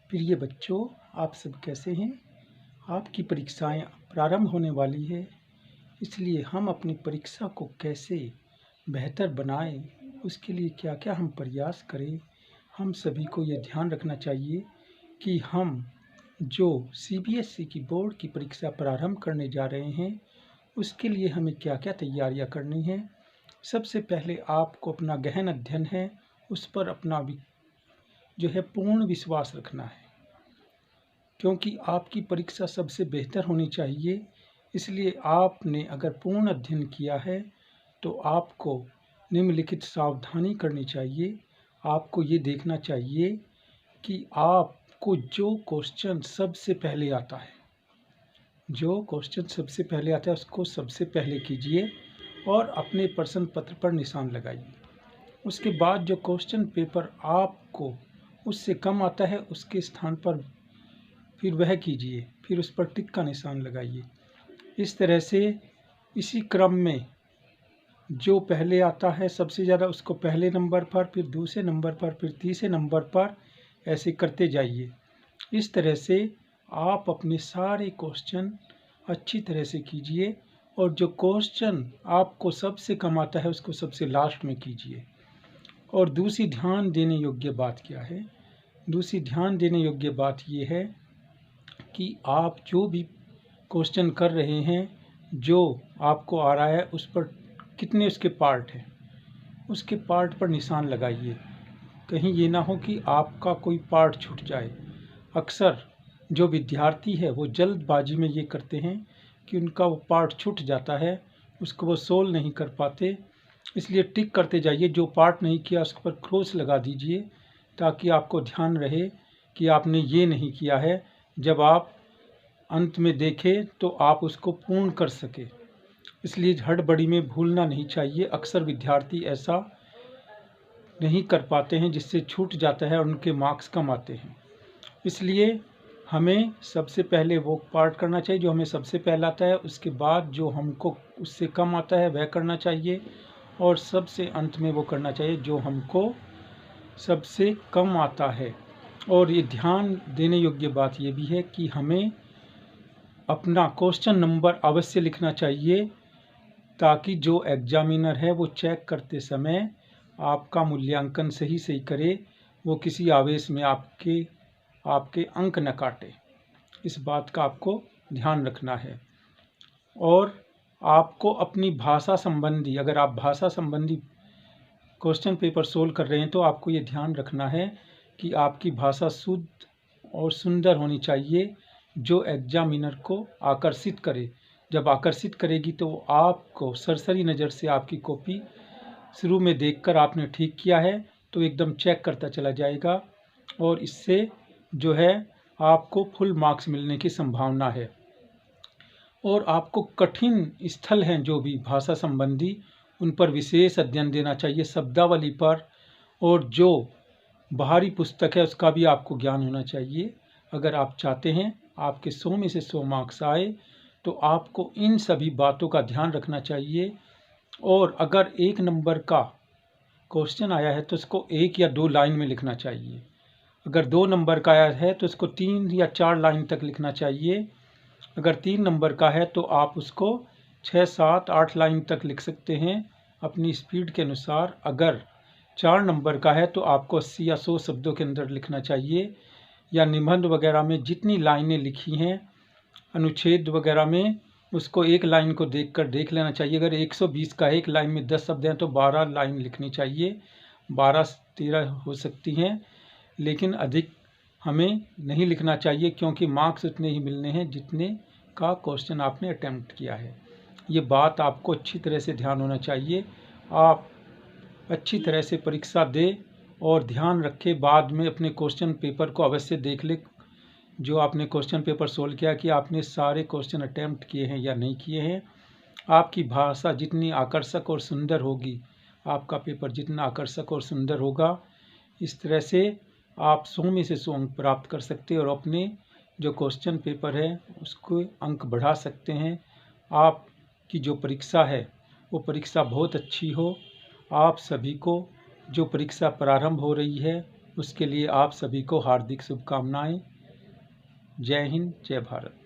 प्रिय बच्चों, आप सब कैसे हैं? आपकी परीक्षाएं प्रारंभ होने वाली है, इसलिए हम अपनी परीक्षा को कैसे बेहतर बनाएं, उसके लिए क्या क्या हम प्रयास करें। हम सभी को ये ध्यान रखना चाहिए कि हम जो CBSE की बोर्ड की परीक्षा प्रारंभ करने जा रहे हैं, उसके लिए हमें क्या क्या तैयारियां करनी है। सबसे पहले आपको अपना गहन अध्ययन है, उस पर अपना जो है पूर्ण विश्वास रखना है, क्योंकि आपकी परीक्षा सबसे बेहतर होनी चाहिए। इसलिए आपने अगर पूर्ण अध्ययन किया है तो आपको निम्नलिखित सावधानी करनी चाहिए। आपको ये देखना चाहिए कि आपको जो क्वेश्चन सबसे पहले आता है, उसको सबसे पहले कीजिए और अपने प्रश्न पत्र पर निशान लगाइए। उसके बाद जो क्वेश्चन पेपर आपको उससे कम आता है, उसके स्थान पर फिर वह कीजिए, फिर उस पर टिक का निशान लगाइए। इस तरह से इसी क्रम में जो पहले आता है सबसे ज़्यादा, उसको पहले नंबर पर, फिर दूसरे नंबर पर, फिर तीसरे नंबर पर, ऐसे करते जाइए। इस तरह से आप अपने सारे क्वेश्चन अच्छी तरह से कीजिए और जो क्वेश्चन आपको सबसे कम आता है उसको सबसे लास्ट में कीजिए। और दूसरी ध्यान देने योग्य बात क्या है? दूसरी ध्यान देने योग्य बात ये है कि आप जो भी क्वेश्चन कर रहे हैं, जो आपको आ रहा है, उस पर कितने उसके पार्ट हैं, उसके पार्ट पर निशान लगाइए। कहीं ये ना हो कि आपका कोई पार्ट छूट जाए। अक्सर जो विद्यार्थी है वो जल्दबाजी में ये करते हैं कि उनका वो पार्ट छूट जाता है, उसको वो सोल्व नहीं कर पाते। इसलिए टिक करते जाइए, जो पार्ट नहीं किया उस पर क्रॉस लगा दीजिए, ताकि आपको ध्यान रहे कि आपने ये नहीं किया है। जब आप अंत में देखें तो आप उसको पूर्ण कर सके। इसलिए हड़बड़ी में भूलना नहीं चाहिए। अक्सर विद्यार्थी ऐसा नहीं कर पाते हैं, जिससे छूट जाता है और उनके मार्क्स कम आते हैं। इसलिए हमें सबसे पहले वो पार्ट करना चाहिए जो हमें सबसे पहला आता है, उसके बाद जो हमको उससे कम आता है वह करना चाहिए, और सबसे अंत में वो करना चाहिए जो हमको सबसे कम आता है। और ये ध्यान देने योग्य बात ये भी है कि हमें अपना क्वेश्चन नंबर अवश्य लिखना चाहिए, ताकि जो एग्जामिनर है वो चेक करते समय आपका मूल्यांकन सही करे, वो किसी आवेश में आपके अंक न काटे। इस बात का आपको ध्यान रखना है। और आपको अपनी भाषा संबंधी, अगर आप भाषा संबंधी क्वेश्चन पेपर सोल्व कर रहे हैं तो आपको ये ध्यान रखना है कि आपकी भाषा शुद्ध और सुंदर होनी चाहिए, जो एग्जामिनर को आकर्षित करे। जब आकर्षित करेगी तो आपको सरसरी नज़र से आपकी कॉपी शुरू में देखकर आपने ठीक किया है तो एकदम चेक करता चला जाएगा, और इससे जो है आपको फुल मार्क्स मिलने की संभावना है। और आपको कठिन स्थल हैं जो भी भाषा संबंधी, उन पर विशेष अध्ययन देना चाहिए, शब्दावली पर, और जो बाहरी पुस्तक है उसका भी आपको ज्ञान होना चाहिए। अगर आप चाहते हैं आपके 100 में से 100 मार्क्स आए तो आपको इन सभी बातों का ध्यान रखना चाहिए। और अगर 1 नंबर का क्वेश्चन आया है तो उसको 1 या 2 लाइन में लिखना चाहिए। अगर 2 नंबर का आया है तो इसको 3 या 4 लाइन तक लिखना चाहिए। अगर 3 नंबर का है तो आप उसको 6, 7, 8 लाइन तक लिख सकते हैं अपनी स्पीड के अनुसार। अगर 4 नंबर का है तो आपको 80 या 100 शब्दों के अंदर लिखना चाहिए, या निबंध वगैरह में जितनी लाइनें लिखी हैं अनुच्छेद वगैरह में, उसको 1 लाइन को देख लेना चाहिए। अगर 120 का 1 लाइन में 10 शब्द हैं तो 12 लाइन लिखनी चाहिए। 12-13 हो सकती हैं, लेकिन अधिक हमें नहीं लिखना चाहिए, क्योंकि मार्क्स उतने ही मिलने हैं जितने का क्वेश्चन आपने अटेम्प्ट किया है। ये बात आपको अच्छी तरह से ध्यान होना चाहिए। आप अच्छी तरह से परीक्षा दें और ध्यान रखें, बाद में अपने क्वेश्चन पेपर को अवश्य देख ले, जो आपने क्वेश्चन पेपर सोल्व किया, कि आपने सारे क्वेश्चन अटेम्प्ट किए हैं या नहीं किए हैं। आपकी भाषा जितनी आकर्षक और सुंदर होगी, आपका पेपर जितना आकर्षक और सुंदर होगा, इस तरह से आप 100 में से 100 अंक प्राप्त कर सकते हैं और अपने जो क्वेश्चन पेपर है उसको अंक बढ़ा सकते हैं। आपकी जो परीक्षा है वो परीक्षा बहुत अच्छी हो। आप सभी को जो परीक्षा प्रारंभ हो रही है उसके लिए आप सभी को हार्दिक शुभकामनाएं। जय हिंद, जय भारत।